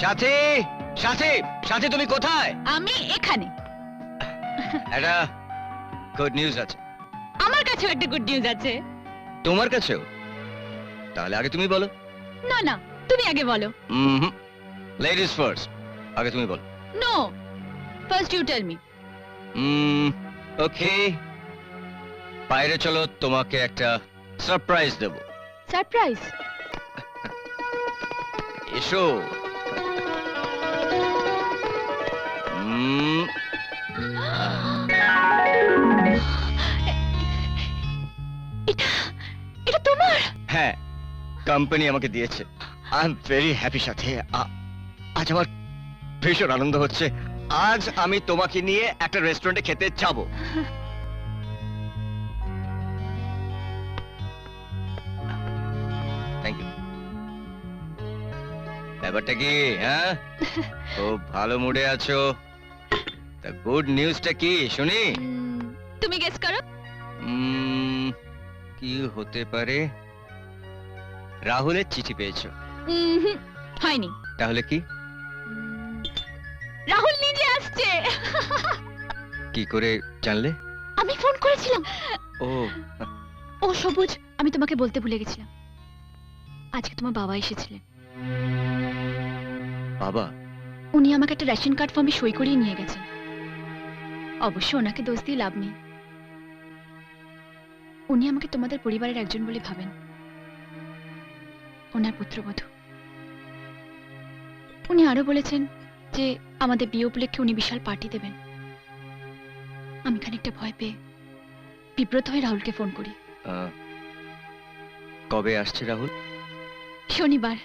সাথী, সাথী, সাথী তুমি কোথায়? আমি এখানে। একটা গুড নিউজ আছে। আমার কাছেও একটা গুড নিউজ আছে। তোমার কাছেও? তাহলে আগে তুমি বলো। না না, তুমি আগে বলো। লেডিস ফার্স্ট, আগে তুমি বলো। No, first you tell me. Okay, বাইরে চলো, তোমাকে একটা সারপ্রাইজ দেব। সারপ্রাইজ? এসো। এটা তোমার? হ্যাঁ, কোম্পানি আমাকে দিয়েছে। আই এম ভেরি হ্যাপি সাথে। আজ আমার ভীষণ আনন্দ হচ্ছে। আজ আমি তোমাকে নিয়ে একটা রেস্টুরেন্টে খেতে যাব। Thank you. ব্যাপারটা কি? হ্যাঁ, খুব ভালো মুডে আছো। তা গুড নিউজটা কি শুনি? তুমি গেস করো। কি হতে পারে? রাহুলের চিঠি পেয়েছো? হয়নি। তাহলে কি? রাহুল নিজে আসছে। কি করে জানলে? আমি ফোন করেছিলাম। ও ও সবুজ, আমি তোমাকে বলতে ভুলে গেছিলাম, আজকে তোমার বাবা এসেছিলেন। বাবা? উনি আমাকে একটা রেশন কার্ড ফর্মে সই করিয়ে নিয়ে গেছেন। অবশ্য ওনাকে দোষ দিয়ে লাভ নেই। উনি আমাকে তোমাদের পরিবারের একজন বলে ভাবেন, ওনার পুত্রবধূ। উনি আরো বলেছেন যে আমাদের বিয়ে উপলক্ষে উনি বিশাল পার্টি দেবেন। আমি খানিকটা ভয় পেয়ে বিব্রত হয়ে রাহুলকে ফোন করি। কবে আসছে রাহুল? শনিবার।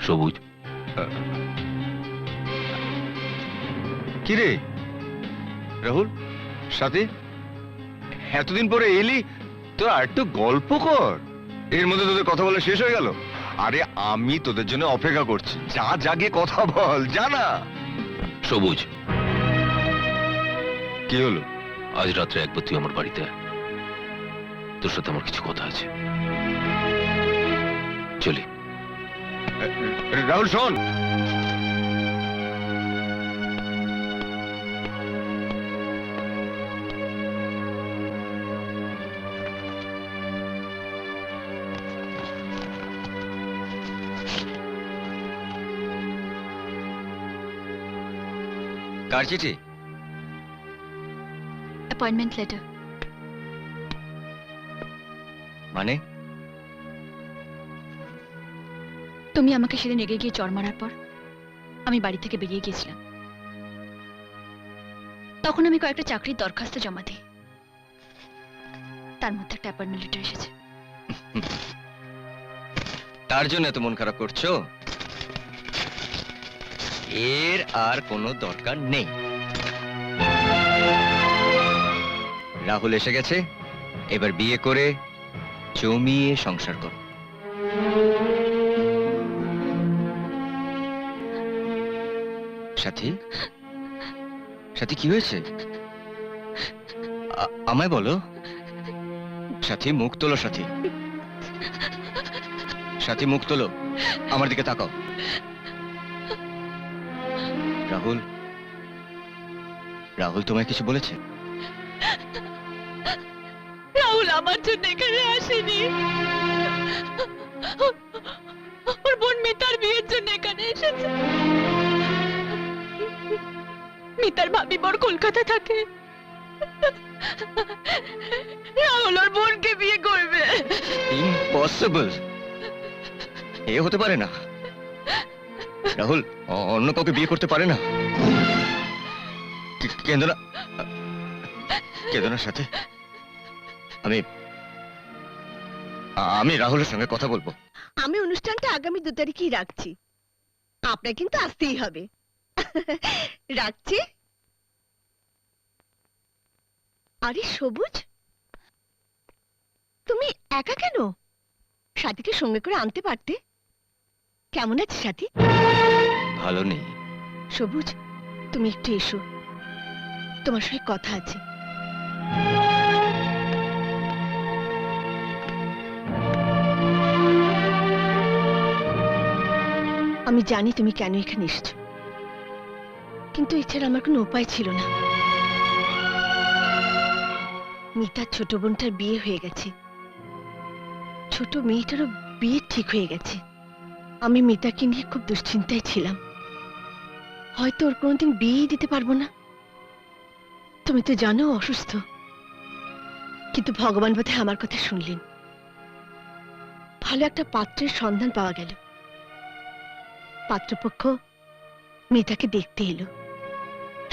সবুজ, কি রে রাহুল, সাথে এতদিন পরে এলি, তোর আর একটু গল্প কর। এর মধ্যে তোদের কথা বলা শেষ হয়ে গেল? আরে আমি তোদের জন্য অপেক্ষা করছি, যা জাগে কথা বল, জানা। সবুজ, কি হলো? আজ রাত্রে একবার তুই আমার বাড়িতে আয়। তোর সাথে আমার কিছু কথা আছে। চলি। রাহুল শোন, কার চিঠি? Appointment letter. মানে? তুমি আমাকে সেদিন রেগে গিয়ে চড় মারার পর আমি বাড়ি থেকে বেরিয়ে গিয়েছিলাম। তখন আমি কয়েকটা চাকরির দরখাস্ত জমা দিই, তার মধ্যে একটা অ্যাপয়েন্টমেন্ট লেটার এসেছে। তার জন্য এত মন খারাপ করছো? এর আর কোনো দরকার নেই। রাহুল এসে গেছে, এবার বিয়ে করে জমিয়ে সংসার করো। সাথী, সাথী কি হয়েছে? আমায় বলো। সাথী মুখ তোলো, সাথী, সাথী মুখ তোলো, আমার দিকে তাকাও। রাহুল, রাহুল তোমায় কিছু বলেছে? রাহুল আমার জন্য এখানে আসেনি, ওর বোন মিতার বিয়ের জন্য এখানে এসেছে। মিতার ভাবি বর কলকাতা থাকে, রাহুল ওর বোনকে বিয়ে করবে। ইম্পসিবল, এ হতে পারে না। রাহুল অন্য কাউকে বিয়ে করতে পারে না। কেঁদো না, কেঁদো না সাথে। আমি আমি রাহুলের সঙ্গে কথা বলবো। আমি অনুষ্ঠানটা আগামী 2 তারিখেই রাখছি, আপনার কিন্তু আসতেই হবে। রাখছি। আরে সবুজ, তুমি একা কেন? সাথীকে সঙ্গে করে আনতে পারতে। কেমন আছে সাথী? ভালো নেই। সবুজ, তুমি একটু এসো, তোমার সঙ্গে কথা আছে। আমি জানি তুমি কেন এখানে এসেছো, কিন্তু এছাড়া আমার কোনো উপায় ছিল না। মিতার ছোট বোনটার বিয়ে হয়ে গেছে, ছোট মেয়েটারও বিয়ে ঠিক হয়ে গেছে। আমি মিতাকে নিয়ে খুব দুশ্চিন্তায় ছিলাম, হয়তো ওর কোনোদিন বিয়েই দিতে পারবো না। তুমি তো জানো ও অসুস্থ, কিন্তু ভগবান বোধহয় আমার কথা শুনলেন। ভালো একটা পাত্রের সন্ধান পাওয়া গেল। পাত্রপক্ষ মিতাকে দেখতে এলো,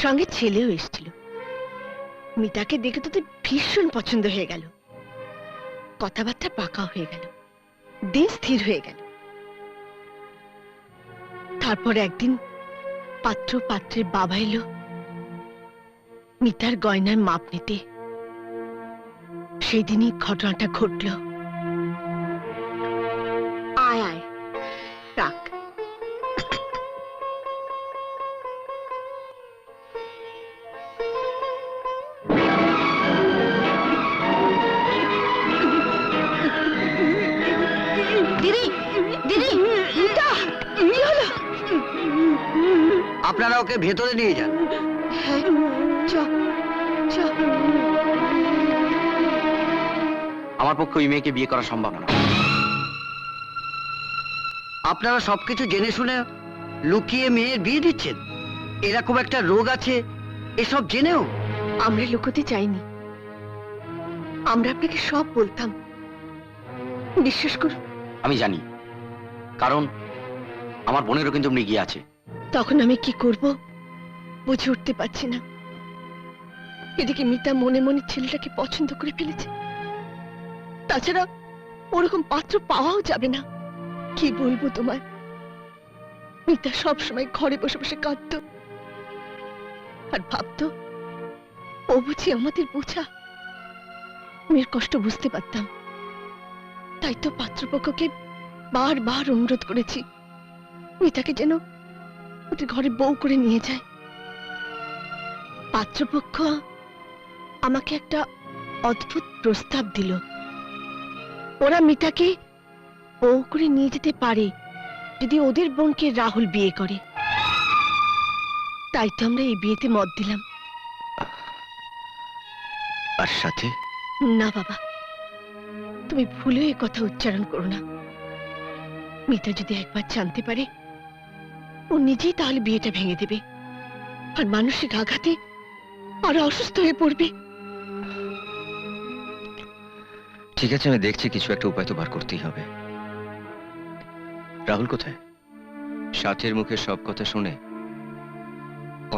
সঙ্গে ছেলেও এসেছিল। মিতাকে দেখে তো ভীষণ পছন্দ হয়ে গেল, কথাবার্তা পাকা হয়ে গেল, দিন স্থির হয়ে গেল। তারপর একদিন পাত্র পাত্রের বাবা এলো মিতার গয়নার মাপ নিতে। সেই দিনই ঘটনাটা ঘটল। আয় আয়, রাখ। দিদি, দিদি, মিতা, কি হলো? আপনারা ওকে ভেতরে নিয়ে যান। হ্যাঁ, চ চ। আমার পক্ষে ওই মেয়েকে বিয়ে করা সম্ভব না। আপনারা সবকিছু জেনে শুনে লুকিয়ে মেয়ের বিয়ে দিচ্ছেন? এরকম একটা রোগ আছে এসব জেনেও? আমরা লুকোতে চাইনি, আমরা আপনাকে সব বলতাম, বিশ্বাস করুন। আমি জানি, কারণ আমার বোনেরও কিন্তু মৃগী আছে। তখন আমি কি করব বুঝে উঠতে পারছি না। এদিকে মিতা মনে মনে ছেলেটাকে পছন্দ করে ফেলেছে, তাছাড়া ওরকম পাত্র পাওয়াও যাবে না। কি বলবো তোমায়, মিতা সব সময় ঘরে বসে বসে কাঁদতো আর ভাবতো ও বুঝি আমাদের বোঝা। মেয়ের কষ্ট বুঝতে পারতাম, তাই তো পাত্রপক্ষকে বারবার অনুরোধ করেছি মিতাকে যেন ওদের ঘরে বউ করে নিয়ে যায়। পাত্রপক্ষ আমাকে একটা অদ্ভুত প্রস্তাব দিল। ওরা মিতাকে বউ করে নিয়ে যেতে পারে যদি ওদের বোনকে রাহুল বিয়ে করে। তাই তো আমরা এই বিয়েতে মত দিলাম। আর সাথে না বাবা, তুমি ভুলেও এ কথা উচ্চারণ করো না। মিতা যদি একবার জানতে পারে, ও নিজেই তাহলে বিয়েটা ভেঙে দেবে আর মানসিক আঘাতে আরো অসুস্থ হয়ে পড়বে। ঠিক আছে, আমি দেখছি, কিছু একটা উপায় তো বার করতেই হবে। রাহুল কোথায়? সাথের মুখে সব কথা শুনে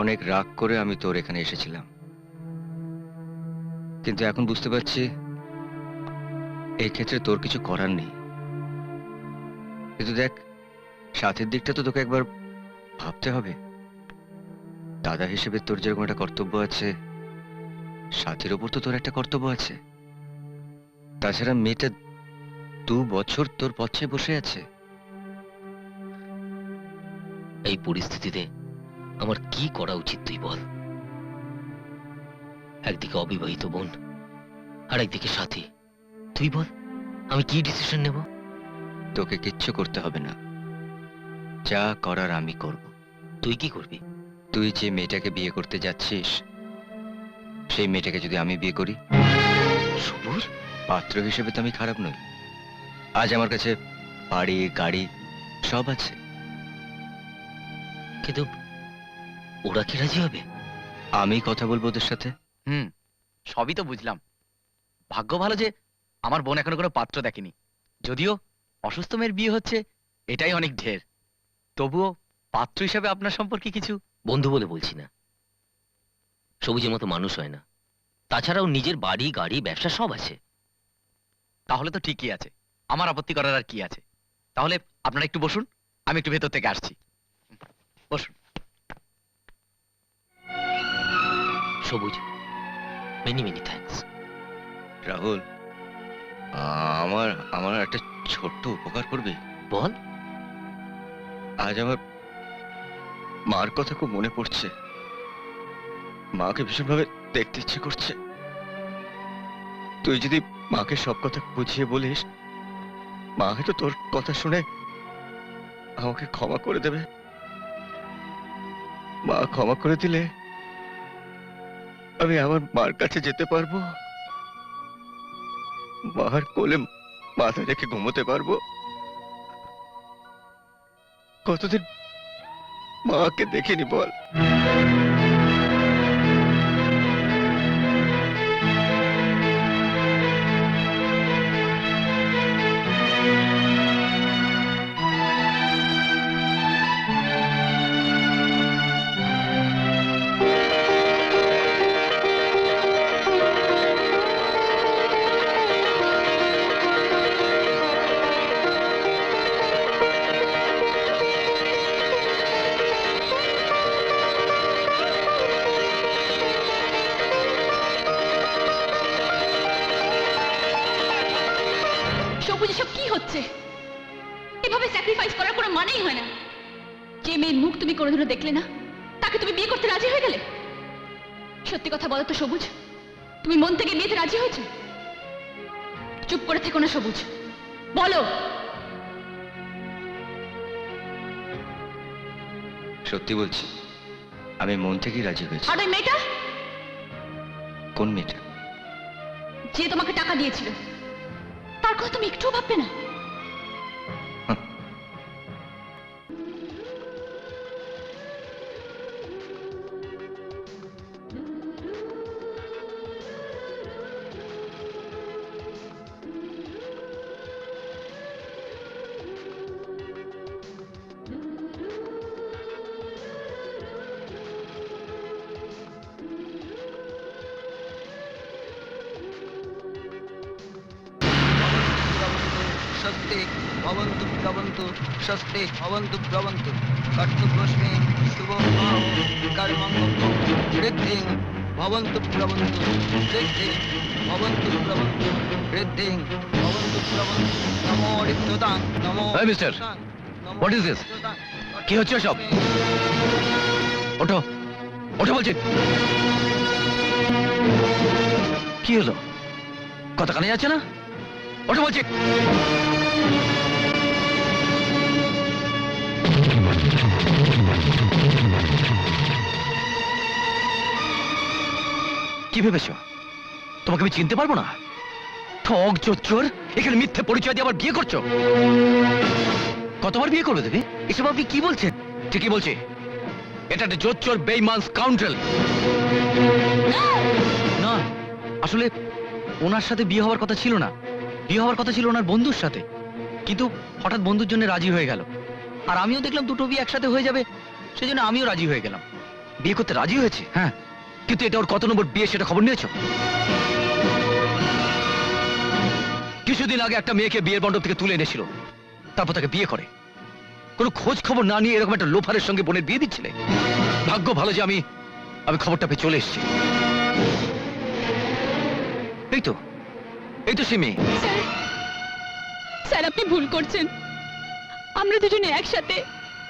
অনেক রাগ করে আমি তোর এখানে এসেছিলাম, কিন্তু এখন বুঝতে পারছি এই ক্ষেত্রে তোর কিছু করার নেই। কিন্তু দেখ, সাথের দিকটা তো তোকে একবার ভাবতে হবে। দাদা হিসেবে তোর যেরকম একটা কর্তব্য আছে, সাথের ওপর তো তোর একটা কর্তব্য আছে। তাছাড়া মেয়েটা 2 বছর তোর পথে বসে আছে। এই পরিস্থিতিতে আমার কি করা উচিত তুই বল। একদিকে অবিবাহিত বোন, আর একদিকে সাথী। তুই বল, আমি কি ডিসিশন নেব? তোকে কিচ্ছু করতে হবে না, যা করার আমি করব। তুই কি করবি? তুই যে মেয়েটাকে বিয়ে করতে যাচ্ছিস, সেই মেয়েটাকে যদি আমি বিয়ে করি, সবুজ, পাত্র হিসেবে তো আমি খারাপ নই। আজ আমার কাছে বাড়ি গাড়ি সব আছে। কিন্তু ওরা কি রাজি হবে? আমি কথা বলবো ওদের সাথে। সবই তো বুঝলাম। ভাগ্য ভালো যে আমার বোন এখনো কোনো পাত্র দেখেনি। যদিও অসুস্থ মেয়ের বিয়ে হচ্ছে, এটাই অনেক ঢের। তবুও পাত্র হিসাবে আপনার সম্পর্কে কিছু। বন্ধু বলে বলছি না, সবুজের মতো মানুষ হয় না। তাছাড়াও নিজের বাড়ি গাড়ি ব্যবসা সব আছে। তাহলে তো ঠিকই আছে। আমার আপত্তি করার আর কি আছে? তাহলে আপনারা একটু বসুন, আমি একটু ভেতর থেকে আসছি। বসুন। সবুজ, মেনি মেনি থ্যাঙ্কস। রাহুল, আমার আমার একটা ছোট্ট উপকার করবে? বল। আজ আমার মার কথা খুব মনে পড়ছে। মাকে ভীষণভাবে দেখতে ইচ্ছে করছে। তুই যদি মাকে সব কথা বুঝিয়ে বলিস, মা হয়তো তোর কথা শুনে আমাকে ক্ষমা করে দেবে। মা ক্ষমা করে দিলে আমি আমার মার কাছে যেতে পারবো, মার কোলে মাথা রেখে ঘুমোতে পারবো। কতদিন মাকে দেখিনি বল? সবুজ, এসব কি হচ্ছে? এভাবে স্যাক্রিফাইস করার কোনো মানেই হয় না। যে মেয়ের মুখ তুমি কোনোদিনও দেখলে না, তাকে তুমি বিয়ে করতে রাজি হয়ে গেলে। সত্যি কথা বলো তো সবুজ, তুমি মন থেকে বিয়েতে রাজি হয়েছো? চুপ করে থেকো না সবুজ, বলো। সত্যি বলছি, আমি মন থেকেই রাজি হয়েছি। আর ওই মেয়েটা? কোন মেয়েটা? যে তোমাকে টাকা দিয়েছিল, তার কথা তুমি একটুও ভাববে না? স্বস্তি ভবন্তু ভবন্তু স্বস্তি ভবন্তু ভবন্তু কর্তব্যস্মে শুভ কর্মং বৃদ্ধিং ভবন্তু ভবন্তু বৃদ্ধিং ভবন্তু ভবন্তু বৃদ্ধিং ভবন্তু ভবন্তু নমো ঋদ্ধতাং নমো Hey, mister, what is this? কি হচ্ছে সব? ওঠো, ওঠো বলছি। কি হলো? কথা কানে যাচ্ছে না? ওঠো বলছি। কি ভেবেছো তোমাকে আমি চিনতে পারবো না? ঠক চোর, এখানে মিথ্যে পরিচয় দিয়ে আবার বিয়ে করছো। কতবার বিয়ে করবে দেবী? এসব আপনি কি বলছেন? ঠিকই বলছি, এটা একটা জোচ্চোর বেইমান স্কাউন্ড্রেল। না, আসলে ওনার সাথে বিয়ে হওয়ার কথা ছিল না। বিয়ে হওয়ার কথা ছিল ওনার বন্ধুর সাথে, কিন্তু হঠাৎ বন্ধুর জন্য রাজি হয়ে গেল। আর আমিও দেখলাম দুটো বিয়ে একসাথে হয়ে যাবে, সেজন্য আমিও রাজি হয়ে গেলাম। বিয়ে করতে রাজি হয়েছে, হ্যাঁ, কিন্তু এটা ওর কত নম্বর বিয়ে সেটা খবর নিয়েছো? কিছুদিন আগে একটা মেয়েকে বিয়ের মণ্ডপ থেকে তুলে এনেছিল, তারপর তাকে বিয়ে করে। কোনো খোঁজ খবর না নিয়ে এরকম একটা লোফারের সঙ্গে বোনের বিয়ে দিচ্ছিলে। ভাগ্য ভালো যে আমি খবরটা পেয়ে চলে এসেছি। এই তো সে মেয়ে। স্যার, আপনি ভুল করছেন। আমরা দুজনে একসাথে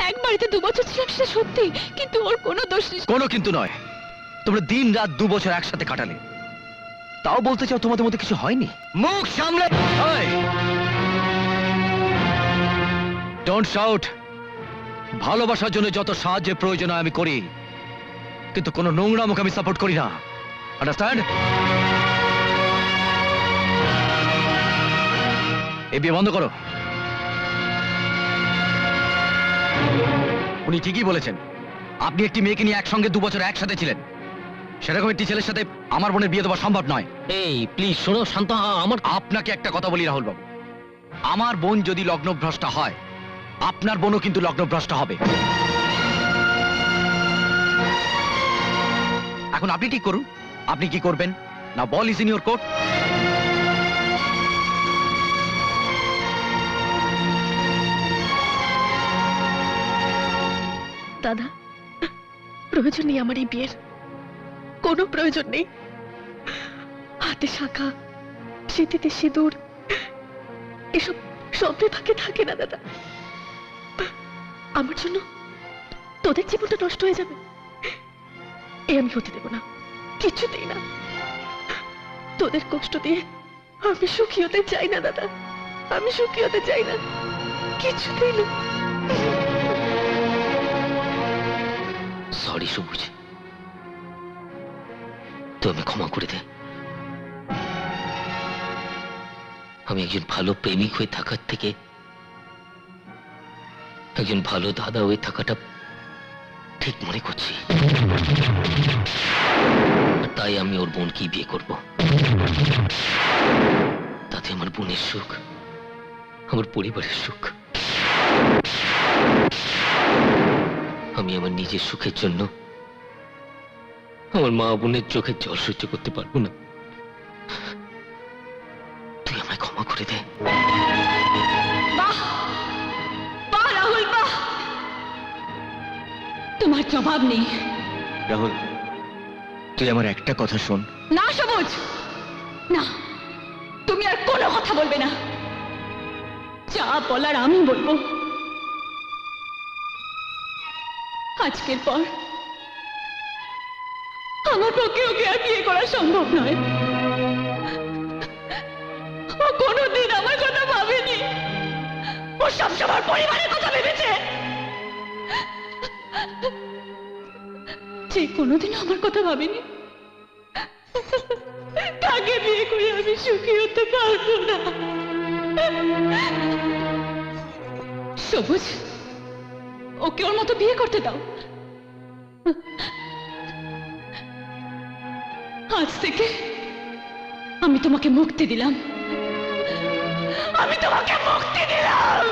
এক বাড়িতে 2 বছর ছিলাম, সেটা সত্যি, কিন্তু ওর কোনো দোষ নেই। কোনো কিন্তু নয়। তোমরা দিন রাত 2 বছর একসাথে কাটালে, তাও বলতে চাও তোমাদের মধ্যে কিছু হয়নি? মুখ সামলে। Don't shout. ভালোবাসার জন্য যত সাহায্যের প্রয়োজন হয় আমি করি, কিন্তু কোনো নোংরা মুখ আমি সাপোর্ট করি না। আন্ডারস্ট্যান্ড? এই বিয়ে বন্ধ করো। উনি ঠিকই বলেছেন, আপনি একটি মেয়েকে নিয়ে একসঙ্গে 2 বছর একসাথে ছিলেন। সেরকম একটি ছেলের সাথে আমার বোনের বিয়ে দেওয়া সম্ভব নয়। এই প্লিজ শোনো শান্ত, আমার আপনাকে একটা কথা বলি রাহুল বাবু, আমার বোন যদি লগ্নভ্রষ্টা হয়, আপনার বোনও কিন্তু লগ্নভ্রষ্টা হবে। এখন আপনি ঠিক করুন, আপনি কি করবেন? না বল ইজ ইন ইউর কোর্ট। দাদা, প্রয়োজন নেই আমার এই বিয়ের, কোনো প্রয়োজন নেই। হাতে শাখা, স্মৃতিতে সিঁদুর, এসব স্বপ্নে ফাঁকে থাকে না দাদা। আমার জন্য তোদের জীবনটা নষ্ট হয়ে যাবে, এ আমি হতে দেব না, কিছুতেই না। তোদের কষ্ট দিয়ে আমি সুখী হতে চাই না দাদা, আমি সুখী হতে চাই না, কিছুতেই না। সরি সবুজ, তো আমি ক্ষমা করে দে। আমি একজন ভালো প্রেমিক হয়ে থাকার থেকে একজন ভালো দাদা হয়ে থাকাটা ঠিক মনে করছি। আর তাই আমি ওর বোনকেই বিয়ে করব। তাতে আমার বোনের সুখ, আমার পরিবারের সুখ। আমি আমার নিজের সুখের জন্য আমার মা বোনের চোখের জল সহ্য করতে পারবো না। তুই আমায় ক্ষমা করে দে। বাহ বাহ রাহুল, বাহ! তোমার জবাব নেই। রাহুল, তুই আমার একটা কথা শোন। না সবুজ, না, তুমি আর কোনো কথা বলবে না। যা বলার আমি বলবো। আজকের পর আমার পক্ষে ওকে আর বিয়ে করা সম্ভব নয়। ও কোনোদিন আমার কথা ভাবেনি, ও সবসময় পরিবারের কথা ভেবেছে। যে কোনোদিন আমার কথা ভাবেনি, তাকে বিয়ে করে আমি সুখী হতে পারবো না। সবুজ, ওকে ওর মতো বিয়ে করতে দাও। আজ থেকে আমি তোমাকে মুক্তি দিলাম, আমি তোমাকে মুক্তি দিলাম।